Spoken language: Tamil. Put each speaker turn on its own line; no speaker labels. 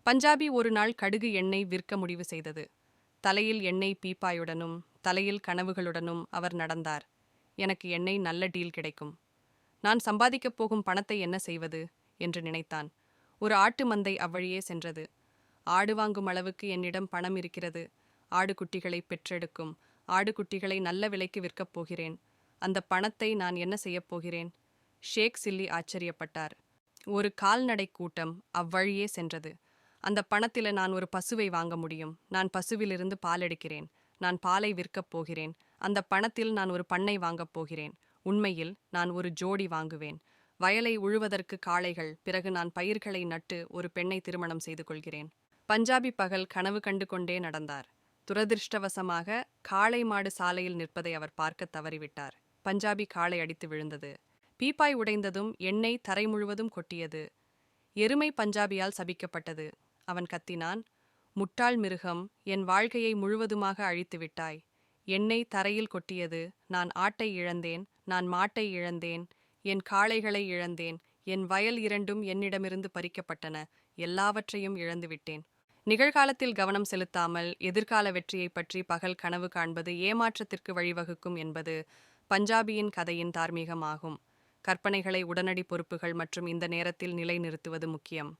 பஞ்சாபி ஒரு நாள் கடுகு எண்ணெய் விற்க முடிவு செய்தது. தலையில் எண்ணெய் பீப்பாயுடனும் தலையில் கனவுகளுடனும் அவர் நடந்தார். எனக்கு எண்ணெய் நல்ல டீல் கிடைக்கும். நான் சம்பாதிக்கப் போகும் பணத்தை என்ன செய்வது என்று நினைத்தான். ஒரு ஆட்டு மந்தை அவ்வழியே சென்றது. ஆடு வாங்கும் அளவுக்கு என்னிடம் பணம் இருக்கிறது. ஆடு குட்டிகளை பெற்றெடுக்கும். ஆடு குட்டிகளை நல்ல விலைக்கு விற்கப் போகிறேன். அந்த பணத்தை நான் என்ன செய்யப் போகிறேன்? ஷேக் சில்லி ஆச்சரியப்பட்டார். ஒரு கால்நடை கூட்டம் அவ்வழியே சென்றது. அந்த பணத்தில நான் ஒரு பசுவை வாங்க முடியும். நான் பசுவிலிருந்து பால் எடுக்கிறேன். நான் பாலை விற்கப் போகிறேன். அந்த பணத்தில் நான் ஒரு பண்ணை வாங்கப் போகிறேன். உண்மையில் நான் ஒரு ஜோடி வாங்குவேன். வயலை உழுவதற்கு காளைகள், பிறகு நான் பயிர்களை நட்டு ஒரு பெண்ணை திருமணம் செய்து கொள்கிறேன். பஞ்சாபி பகல் கனவு கண்டு கொண்டே நடந்தார். துரதிர்ஷ்டவசமாக காளை மாடு சாலையில் நிற்பதை அவர் பார்க்க தவறிவிட்டார். பஞ்சாபி காளை அடித்து விழுந்தது. பீப்பாய் உடைந்ததும் எண்ணெய் தரை முழுவதும் கொட்டியது. எருமை பஞ்சாபியால் சபிக்கப்பட்டது. அவன் கத்தினான், முட்டாள் மிருகம், என் வாழ்க்கையை முழுவதுமாக அழித்து விட்டாய். எண்ணெய் தரையில் கொட்டியது. நான் ஆட்டை இழந்தேன். நான் மாட்டை இழந்தேன். என் காளைகளை இழந்தேன். என் வயல் இரண்டும் என்னிடமிருந்து பறிக்கப்பட்டன. எல்லாவற்றையும் இழந்துவிட்டேன். நிகழ்காலத்தில் கவனம் செலுத்தாமல் எதிர்கால வெற்றியை பற்றி பகல் கனவு காண்பது ஏமாற்றத்திற்கு வழிவகுக்கும் என்பது பஞ்சாபியின் கதையின் தார்மீகமாகும். கற்பனைகளை உடனடி பொறுப்புகள் மற்றும் இந்த நேரத்தில் நிலைநிறுத்துவது முக்கியம்.